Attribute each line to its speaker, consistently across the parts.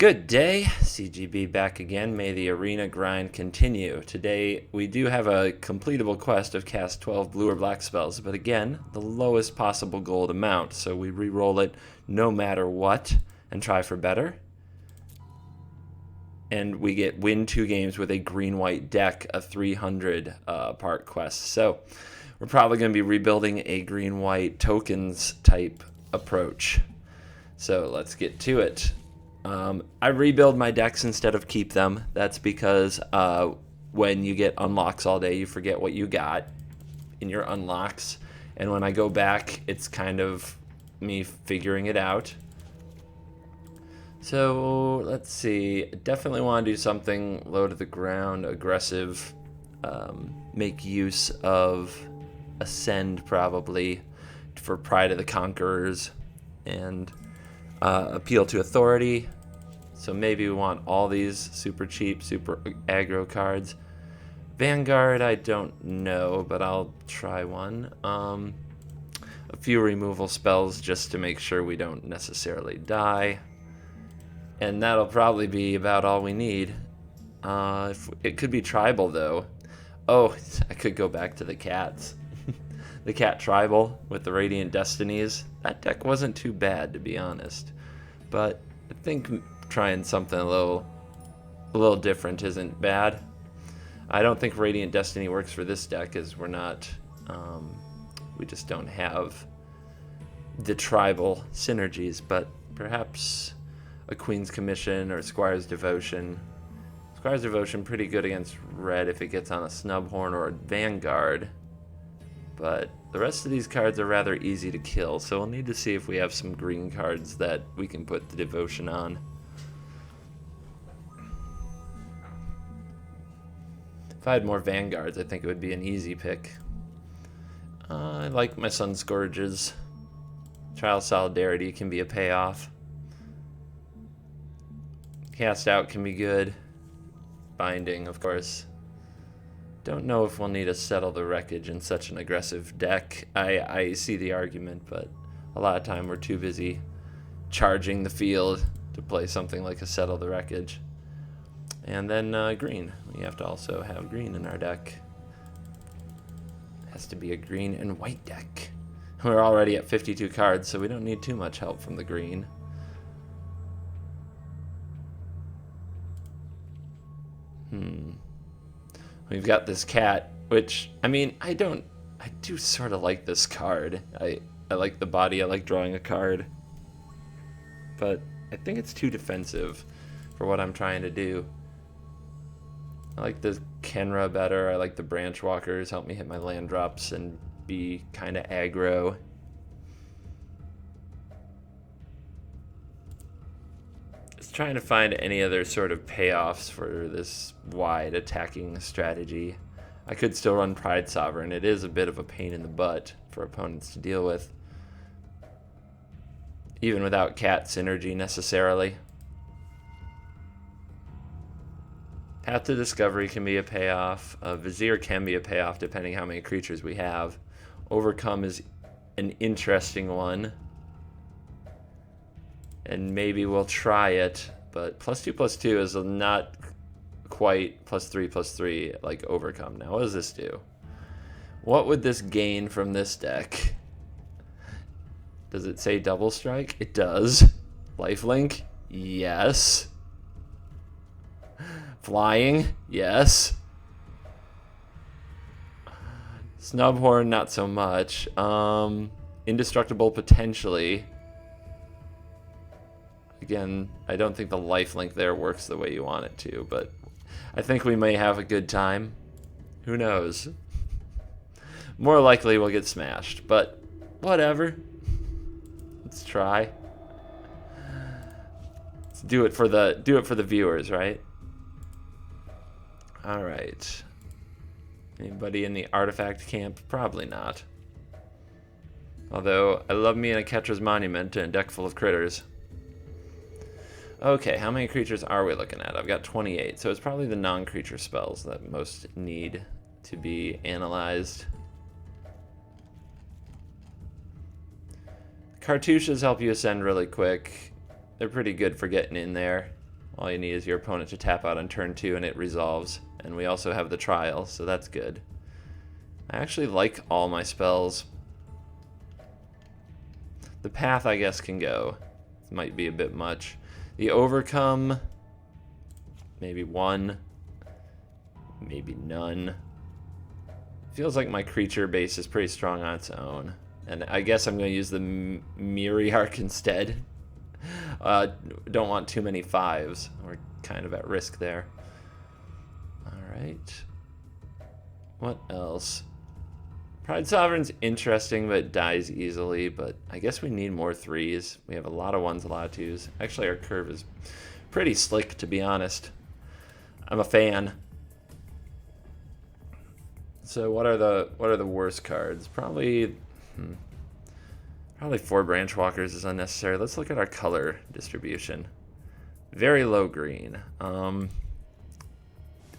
Speaker 1: Good day, CGB back again. May the arena grind continue. Today we do have a completable quest of cast 12 blue or black spells, but again, the lowest possible gold amount, so we re-roll it no matter what and try for better. And we get win 2 games with a green-white deck, a 300 part quest. So we're probably going to be rebuilding a green-white tokens type approach. So let's get to it. I rebuild my decks instead of keep them. That's because when you get unlocks all day, you forget what you got in your unlocks. And when I go back, it's kind of me figuring it out. So let's see. Definitely want to do something low to the ground, aggressive. Make use of Ascend probably for Pride of the Conquerors. And appeal to authority. So maybe we want all these super cheap, super aggro cards. Vanguard, I don't know, but I'll try one. A few removal spells just to make sure we don't necessarily die. And that'll probably be about all we need. It could be tribal, though. Oh, I could go back to the cats. The cat tribal with the Radiant Destinies. That deck wasn't too bad, to be honest. But I think trying something a little different isn't bad. I don't think Radiant Destiny works for this deck, as we're not... we just don't have the tribal synergies, but perhaps a Queen's Commission or Squire's Devotion. Squire's Devotion pretty good against red if it gets on a Snubhorn or a Vanguard. But the rest of these cards are rather easy to kill, so we'll need to see if we have some green cards that we can put the devotion on. If I had more Vanguards, I think it would be an easy pick. I like my Sunscourges. Trial of Solidarity can be a payoff. Cast Out can be good. Binding, of course. Don't know if we'll need to settle the wreckage in such an aggressive deck. I see the argument, but a lot of time we're too busy charging the field to play something like a settle the wreckage. And then green. We have to also have green in our deck. It has to be a green and white deck. We're already at 52 cards, so we don't need too much help from the green. We've got this cat, which, I mean, I do sort of like this card. I like the body, I like drawing a card. But I think it's too defensive for what I'm trying to do. I like the Khenra better, I like the Branchwalkers, help me hit my land drops and be kind of aggro. Just trying to find any other sort of payoffs for this wide attacking strategy. I could still run Pride Sovereign. It is a bit of a pain in the butt for opponents to deal with, even without cat synergy necessarily. Path to Discovery can be a payoff. Vizier can be a payoff depending how many creatures we have. Overcome is an interesting one. And maybe we'll try it, but +2/+2 is not quite +3/+3 like Overcome. Now, what does this do? What would this gain from this deck? Does it say Double Strike? It does. Lifelink? Yes. Flying? Yes. Snubhorn, not so much. Indestructible, potentially. Again, I don't think the lifelink there works the way you want it to, but I think we may have a good time. Who knows? More likely we'll get smashed, but whatever. Let's try. Let's do it for the viewers, right? All right. Anybody in the artifact camp? Probably not. Although I love me an Oketra's Monument and a deck full of critters. Okay, how many creatures are we looking at? I've got 28, so it's probably the non-creature spells that most need to be analyzed. Cartouches help you ascend really quick. They're pretty good for getting in there. All you need is your opponent to tap out on turn 2 and it resolves. And we also have the trial, so that's good. I actually like all my spells. The path, I guess, can go. It might be a bit much. The overcome, maybe 1, maybe none. Feels like my creature base is pretty strong on its own. And I guess I'm going to use the Myriarch instead. Don't want too many 5s. We're kind of at risk there. Alright. What else? Pride Sovereign's interesting, but it dies easily. But I guess we need more 3s. We have a lot of 1s, a lot of 2s. Actually, our curve is pretty slick, to be honest. I'm a fan. So what are the worst cards? Probably 4 Branchwalkers is unnecessary. Let's look at our color distribution. Very low green. Do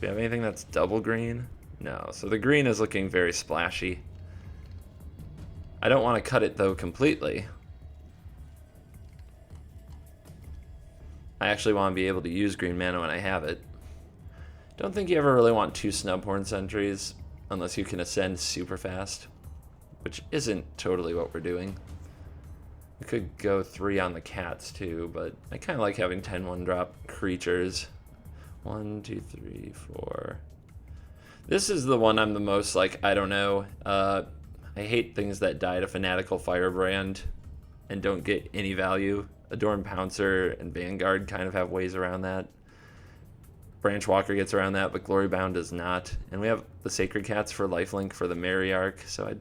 Speaker 1: we have anything that's double green? No. So the green is looking very splashy. I don't want to cut it though completely. I actually want to be able to use green mana when I have it. Don't think you ever really want 2 Snubhorn Sentries unless you can ascend super fast, which isn't totally what we're doing. We could go 3 on the cats too, but I kind of like having 10 1-drop creatures. 1, 2, 3, 4. This is the one I'm the most like, I don't know. I hate things that die to Fanatical Firebrand and don't get any value. Adorned Pouncer and Vanguard kind of have ways around that. Branchwalker gets around that, but Glorybound does not. And we have the Sacred Cats for lifelink for the Myriarch, so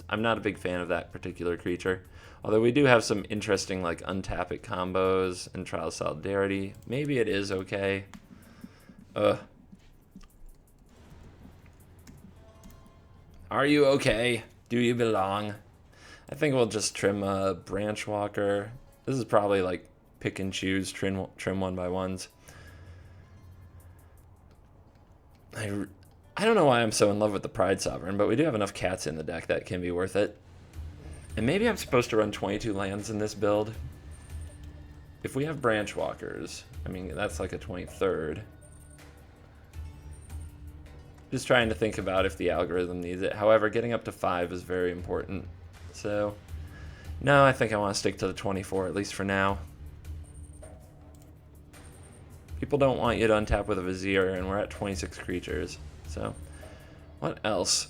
Speaker 1: I'm not a big fan of that particular creature. Although we do have some interesting like untap it combos and Trial of Solidarity. Maybe it is okay. Are you okay? Do you belong? I think we'll just trim a Branchwalker. This is probably like pick and choose, trim 1x1s. I don't know why I'm so in love with the Pride Sovereign, but we do have enough cats in the deck that can be worth it. And maybe I'm supposed to run 22 lands in this build. If we have Branchwalkers, I mean, that's like a 23rd. Just trying to think about if the algorithm needs it. However, getting up to 5 is very important. So, no, I think I want to stick to the 24, at least for now. People don't want you to untap with a Vizier, and we're at 26 creatures. So, what else?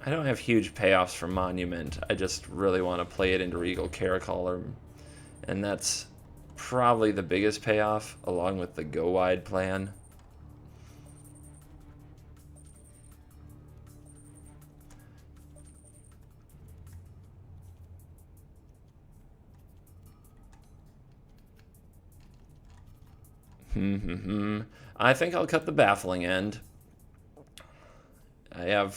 Speaker 1: I don't have huge payoffs for Monument. I just really want to play it into Regal Caracal, and that's probably the biggest payoff, along with the Go Wide plan. I think I'll cut the Baffling End. I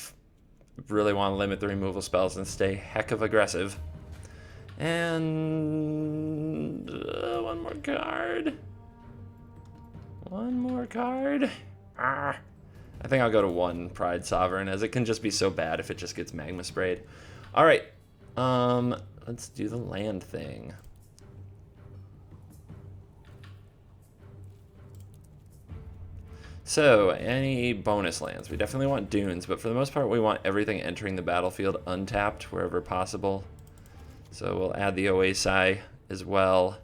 Speaker 1: really want to limit the removal spells and stay heck of aggressive. And one more card. One more card. I think I'll go to 1 Pride Sovereign, as it can just be so bad if it just gets Magma Sprayed. All right, let's do the land thing. So, any bonus lands? We definitely want Dunes, but for the most part we want everything entering the battlefield untapped wherever possible. So we'll add the Oasis as well.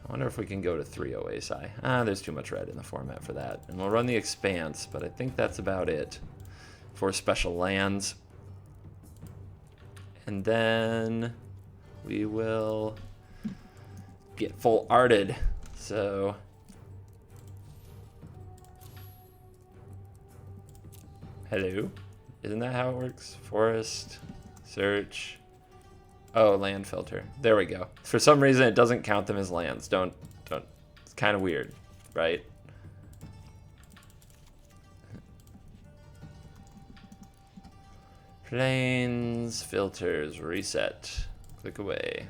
Speaker 1: I wonder if we can go to 3 Oasis. There's too much red in the format for that. And we'll run the Expanse, but I think that's about it for special lands. And then we will get full arted. So hello? Isn't that how it works? Forest, search. Oh, land filter. There we go. For some reason, it doesn't count them as lands. Don't. It's kind of weird, right? Planes, filters, reset. Click away.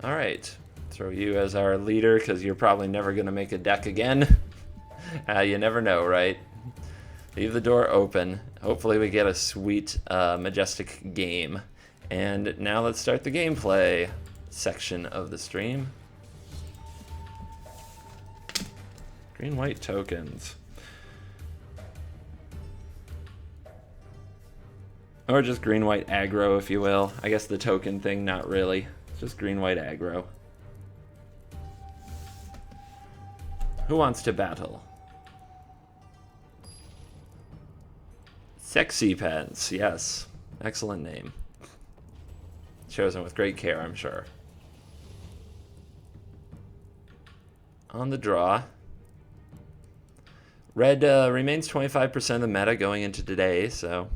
Speaker 1: All right, let's Throw you as our leader because you're probably never going to make a deck again. You never know, right? Leave the door open. Hopefully we get a sweet Majestic game. And now let's start the gameplay section of the stream. Green-white tokens. Or just green-white aggro, if you will. I guess the token thing, not really. It's just green-white aggro. Who wants to battle? Sexy Pence, yes. Excellent name. Chosen with great care, I'm sure. On the draw. Red remains 25% of the meta going into today, so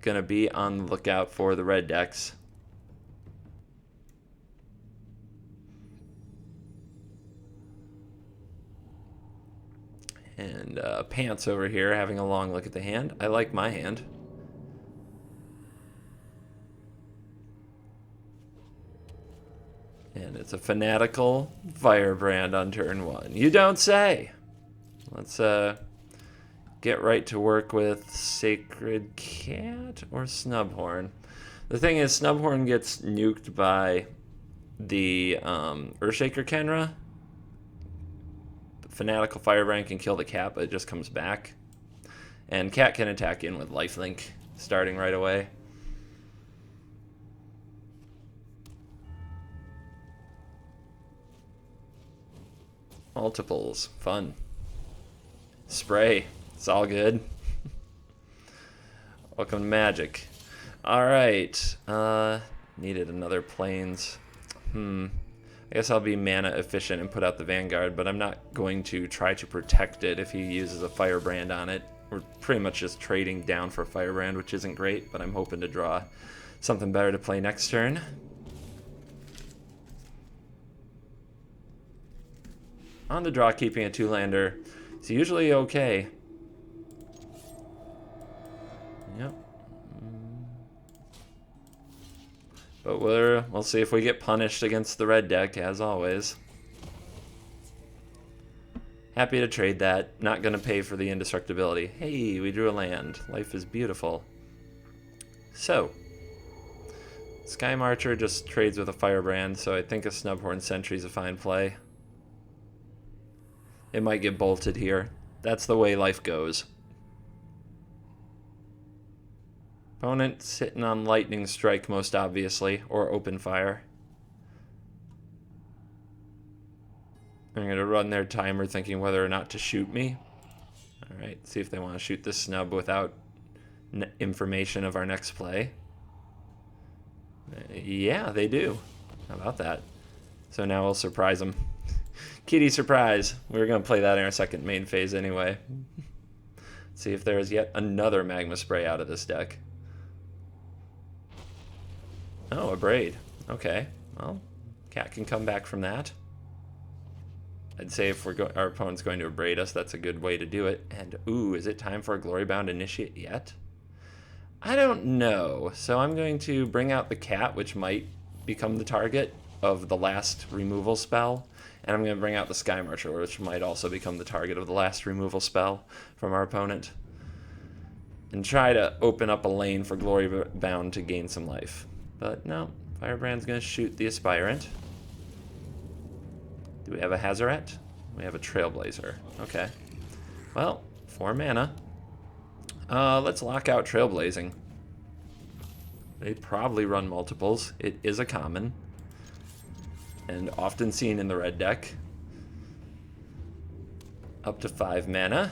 Speaker 1: gonna be on the lookout for the red decks. And Pants over here having a long look at the hand. I like my hand. And it's a Fanatical Firebrand on turn 1. You don't say! Let's get right to work with Sacred Cat or Snubhorn. The thing is, Snubhorn gets nuked by the Earthshaker Khenra. The Fanatical Firebrand can kill the cat, but it just comes back. And cat can attack in with lifelink, starting right away. Multiples, fun. Spray, it's all good. Welcome to Magic. Alright, needed another Plains. I guess I'll be mana efficient and put out the Vanguard, but I'm not going to try to protect it if he uses a Firebrand on it. We're pretty much just trading down for Firebrand, which isn't great, but I'm hoping to draw something better to play next turn. On the draw, keeping a 2-lander is usually okay. Yep. But we'll see if we get punished against the red deck, as always. Happy to trade that. Not going to pay for the indestructibility. Hey, we drew a land. Life is beautiful. So, Skymarcher just trades with a Firebrand, so I think a Snubhorn Sentry is a fine play. It might get bolted here. That's the way life goes. Opponent sitting on Lightning Strike, most obviously, or Open Fire. I'm going to run their timer thinking whether or not to shoot me. Alright, see if they want to shoot this snub without information of our next play. Yeah, they do. How about that? So now we'll surprise them. Kitty surprise. We were going to play that in our second main phase anyway. See if there is yet another Magma Spray out of this deck. Oh, a Braid. Okay. Well, cat can come back from that. I'd say if our opponent's going to abrade us, that's a good way to do it. And, ooh, is it time for a Glorybound Initiate yet? I don't know. So I'm going to bring out the cat, which might become the target of the last removal spell. And I'm going to bring out the Skymarcher, which might also become the target of the last removal spell from our opponent. And try to open up a lane for Glorybound to gain some life. But no, Firebrand's going to shoot the Aspirant. Do we have a Hazoret? We have a Trailblazer. Okay. Well, 4 mana. Let's lock out Trailblazing. They probably run multiples. It is a common. And often seen in the red deck. Up to 5 mana.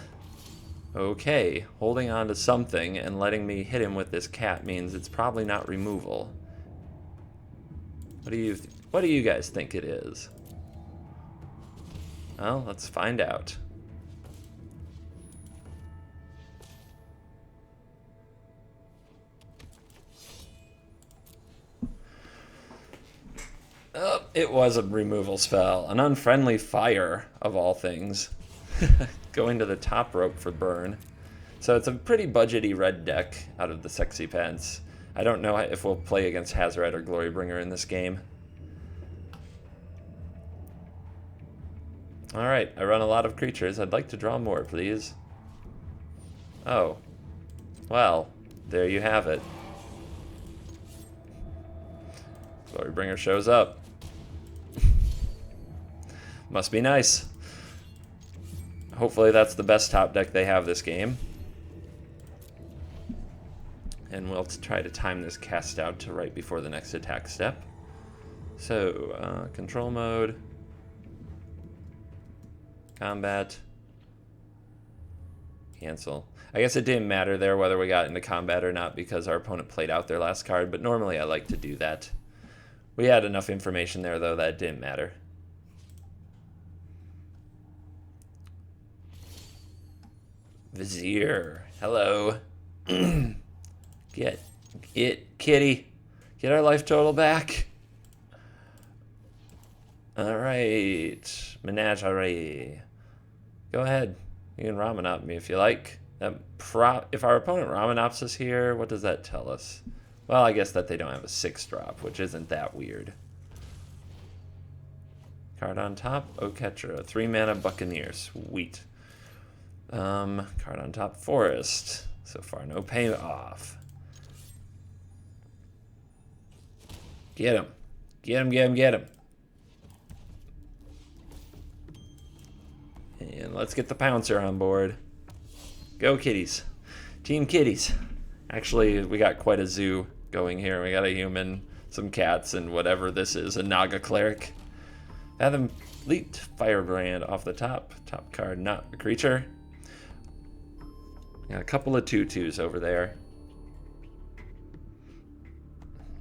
Speaker 1: Okay, holding on to something and letting me hit him with this cat means it's probably not removal. What do you guys think it is? Well, let's find out. Oh, it was a removal spell. An Unfriendly Fire, of all things. Going to the top rope for burn. So it's a pretty budgety red deck out of the Sexy Pence. I don't know if we'll play against Hazoret or Glorybringer in this game. Alright, I run a lot of creatures. I'd like to draw more, please. Oh. Well, there you have it. Glorybringer shows up. Must be nice. Hopefully that's the best top deck they have this game. And we'll try to time this cast out to right before the next attack step. So, control mode. Combat. Cancel. I guess it didn't matter there whether we got into combat or not because our opponent played out their last card, but normally I like to do that. We had enough information there, though, that it didn't matter. Vizier. Hello. Get it, kitty. Get our life total back. Alright. Menagerie. Go ahead. You can Ramen-op me if you like. If our opponent Ramen-ops us here, what does that tell us? Well, I guess that they don't have a 6-drop, which isn't that weird. Card on top, Oketra. 3-mana Buccaneer. Sweet. Card on top, Forest. So far, no payoff. Get him. Get him, get him, get him. And let's get the Pouncer on board. Go kitties. Team kitties. Actually, we got quite a zoo going here. We got a human, some cats, and whatever this is, a Naga Cleric. Fathom Fleet Firebrand off the top. Top card, not a creature. Got a couple of 2/2s over there.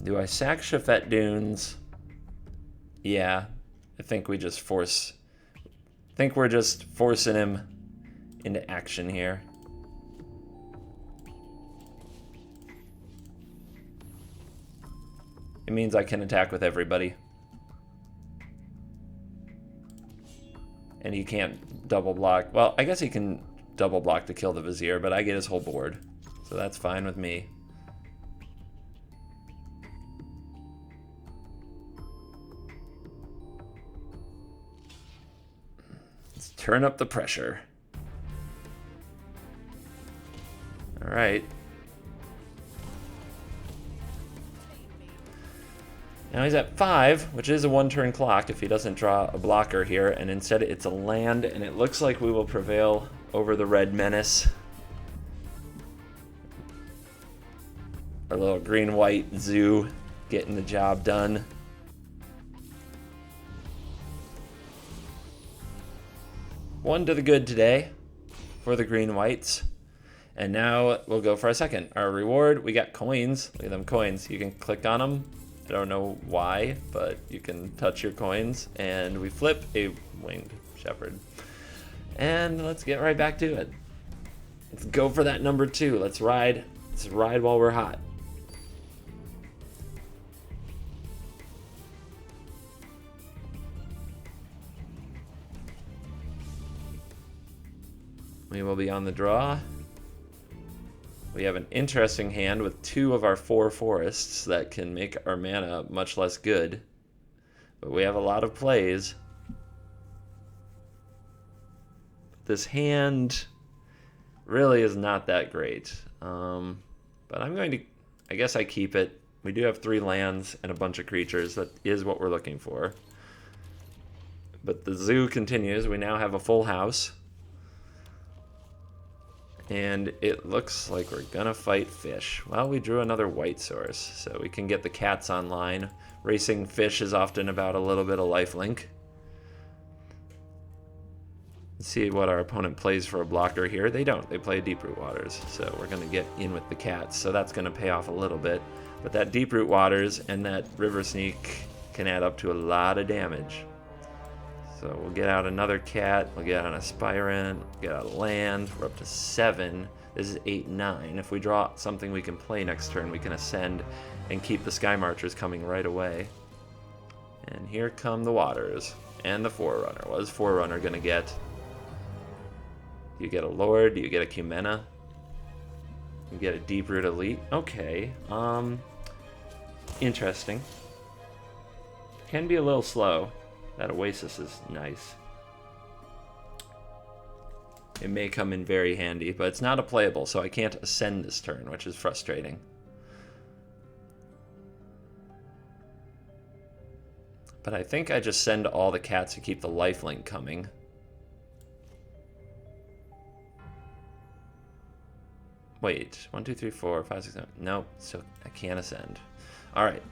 Speaker 1: Do I sack Shefet Dunes? Yeah, I think we just force... I think we're just forcing him into action here. It means I can attack with everybody. And he can't double block. Well, I guess he can double block to kill the Vizier, but I get his whole board. So that's fine with me. Let's turn up the pressure. All right. Now he's at 5, which is a 1-turn clock if he doesn't draw a blocker here, and instead it's a land, and it looks like we will prevail over the Red Menace. Our little green-white zoo getting the job done. One to the good today for the green-whites. And now we'll go for a second. Our reward, we got coins. Look at them coins. You can click on them. I don't know why, but you can touch your coins. And we flip a winged shepherd. And let's get right back to it. Let's go for that number 2. Let's ride. Let's ride while we're hot. We will be on the draw. We have an interesting hand with 2 of our 4 forests that can make our mana much less good. But we have a lot of plays. This hand really is not that great. But I'm going to... I guess I keep it. We do have 3 lands and a bunch of creatures. That is what we're looking for. But the zoo continues. We now have a full house. And it looks like we're gonna fight fish. Well, we drew another white source, so we can get the cats online. Racing fish is often about a little bit of lifelink. Let's see what our opponent plays for a blocker here. They don't. They play Deeproot Waters, so we're gonna get in with the cats. So that's gonna pay off a little bit. But that Deeproot Waters and that River Sneak can add up to a lot of damage. So we'll get out another cat, we'll get out an Aspirant, we'll get out a land, we're up to 7. This is 8, 9. If we draw something we can play next turn, we can ascend and keep the Skymarchers coming right away. And here come the Waters. And the Forerunner. What is Forerunner gonna get? Do you get a Lord? Do you get a Cumena? You get a Deeproot Elite? Okay. Interesting. Can be a little slow. That Oasis is nice. It may come in very handy, but it's not a playable, so I can't ascend this turn, which is frustrating. But I think I just send all the cats to keep the lifelink coming. Wait, 1, 2, 3, 4, 5, 6, 7. Nope, so I can't ascend. Alright,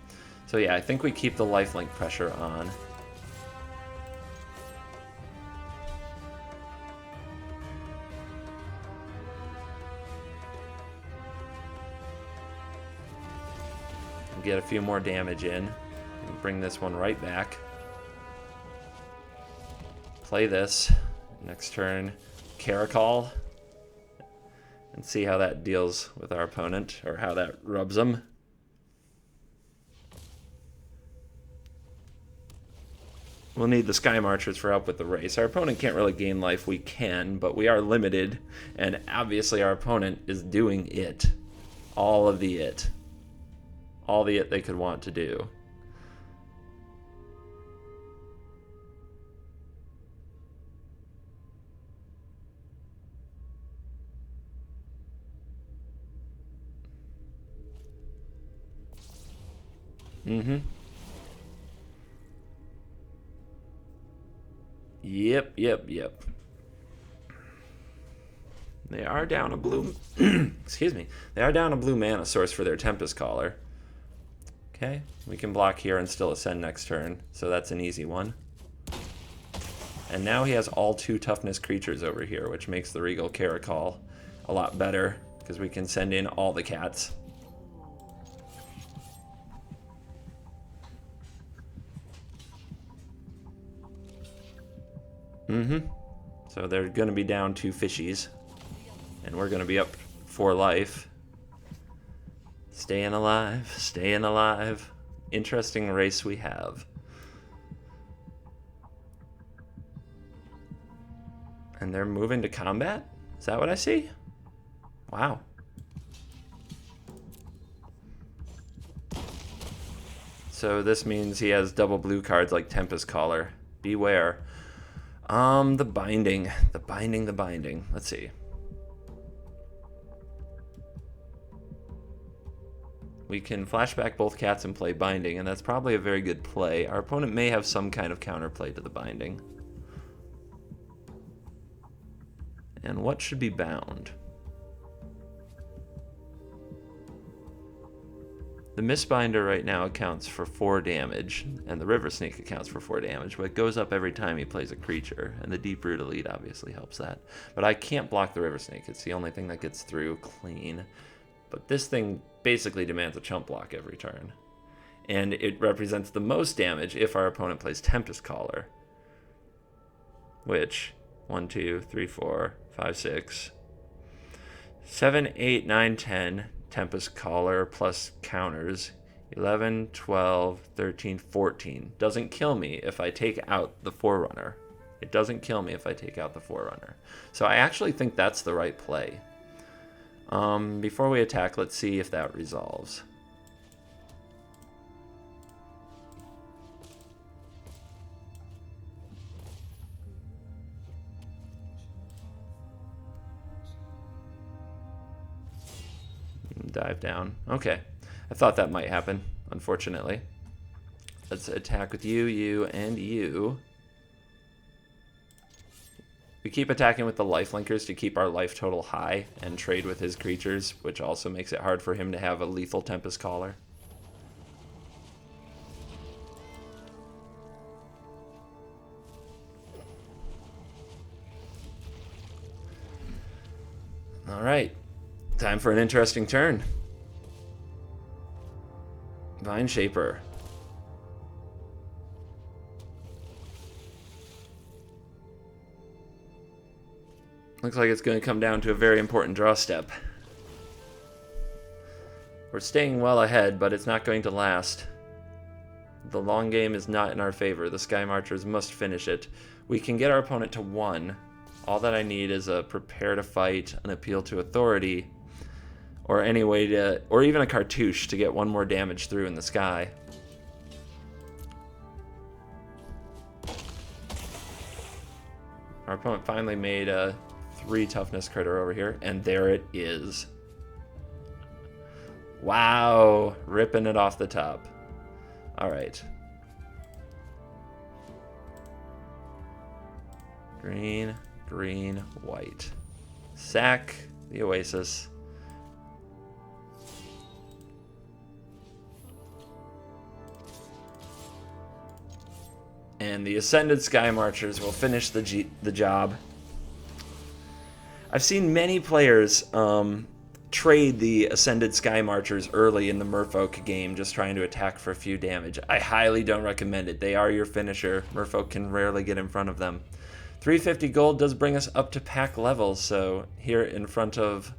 Speaker 1: so yeah, I think we keep the lifelink pressure on. Get a few more damage in. And bring this one right back. Play this. Next turn, Caracal. And see how that deals with our opponent, or how that rubs them. We'll need the Skymarchers for help with the race. Our opponent can't really gain life. We can, but we are limited. And obviously our opponent is doing it. All of the it. All the it they could want to do. Mm-hmm. Yep. They are down a blue... Excuse me. They are down a blue mana source for their Tempest Caller. Okay, we can block here and still ascend next turn, so that's an easy one. And now he has all 2 toughness creatures over here, which makes the Regal Caracal a lot better, because we can send in all the cats. So they're going to be down 2 fishies, and we're going to be up 4 life. Staying alive, staying alive. Interesting race we have. And they're moving to combat? Is that what I see? Wow. So this means he has double blue cards like Tempest Caller. Beware. The binding. Let's see. We can flashback both cats and play binding, and that's probably a very good play. Our opponent may have some kind of counterplay to the binding. And what should be bound? The Mistbinder right now accounts for 4 damage, and the River Snake accounts for 4 damage, but it goes up every time he plays a creature, and the Deep Root Elite obviously helps that. But I can't block the River Snake. It's the only thing that gets through clean. But this thing basically demands a chump block every turn. And it represents the most damage if our opponent plays Tempest Caller. Which, 1, 2, 3, 4, 5, 6, 7, 8, 9, 10, Tempest Caller plus counters, 11, 12, 13, 14. Doesn't kill me if I take out the Forerunner. It doesn't kill me if I take out the Forerunner. So I actually think that's the right play. Before we attack, let's see if that resolves. Dive down. Okay. I thought that might happen, unfortunately. Let's attack with you, you, and you. We keep attacking with the lifelinkers to keep our life total high and trade with his creatures, which also makes it hard for him to have a lethal Tempest Caller. Alright, time for an interesting turn. Vine Shaper. Looks like it's going to come down to a very important draw step. We're staying well ahead, but it's not going to last. The long game is not in our favor. The Skymarchers must finish it. We can get our opponent to 1. All that I need is a Prepare to Fight, an Appeal to Authority, or any way to, or even a Cartouche to get 1 more damage through in the sky. Our opponent finally made a 3 toughness critter over here, and there it is. Wow, ripping it off the top. All right. Green, green, white. Sack the Oasis. And the Ascended Skymarchers will finish the job. I've seen many players trade the Ascended Skymarchers early in the Merfolk game, just trying to attack for a few damage. I highly don't recommend it. They are your finisher. Merfolk can rarely get in front of them. 350 gold does bring us up to pack levels, so here in front of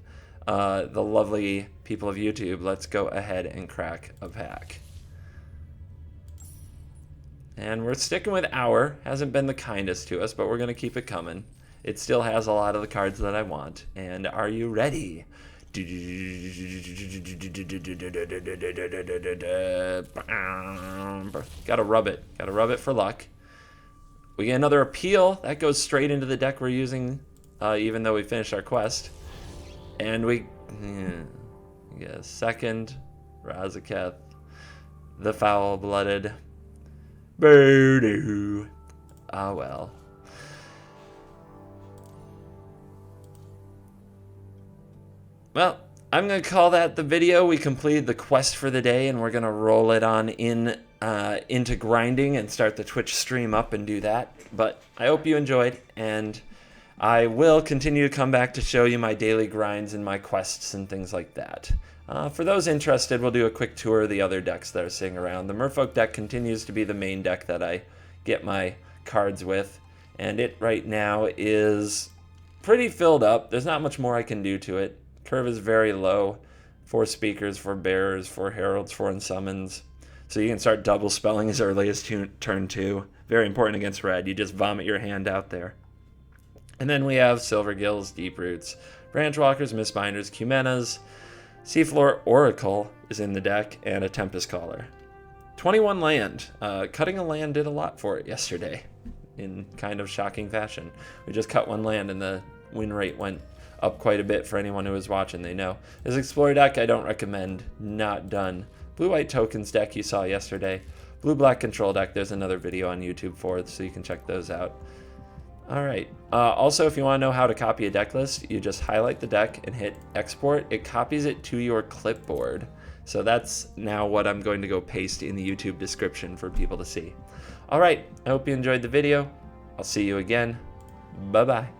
Speaker 1: the lovely people of YouTube, let's go ahead and crack a pack. And we're sticking with Hour. Hasn't been the kindest to us, but we're going to keep it coming. It still has a lot of the cards that I want. And are you ready? Gotta rub it. Gotta rub it for luck. We get another Appeal. That goes straight into the deck we're using, even though we finished our quest. And we get a second Razaketh, the Foul-Blooded. Boo-doo. Ah, well. Well, I'm going to call that the video. We completed the quest for the day, and we're going to roll it on into grinding and start the Twitch stream up and do that. But I hope you enjoyed, and I will continue to come back to show you my daily grinds and my quests and things like that. For those interested, we'll do a quick tour of the other decks that are sitting around. The Merfolk deck continues to be the main deck that I get my cards with, and it right now is pretty filled up. There's not much more I can do to it. Curve is very low. 4 speakers, 4 bearers, 4 heralds, 4 unsummons. So you can start double spelling as early as turn 2. Very important against red. You just vomit your hand out there. And then we have Silvergills, Deep Roots, Branchwalkers, Mistbinders, Cumenas, Seafloor Oracle is in the deck, and a Tempest Caller. 21 land. Cutting a land did a lot for it yesterday in kind of shocking fashion. We just cut 1 land and the win rate went up quite a bit. For anyone who was watching, they know. This Explorer deck I don't recommend. Not done. Blue-White Tokens deck you saw yesterday. Blue-Black Control deck, there's another video on YouTube for it, so you can check those out. Alright, also if you want to know how to copy a deck list, you just highlight the deck and hit export. It copies it to your clipboard. So that's now what I'm going to go paste in the YouTube description for people to see. Alright, I hope you enjoyed the video. I'll see you again. Bye-bye.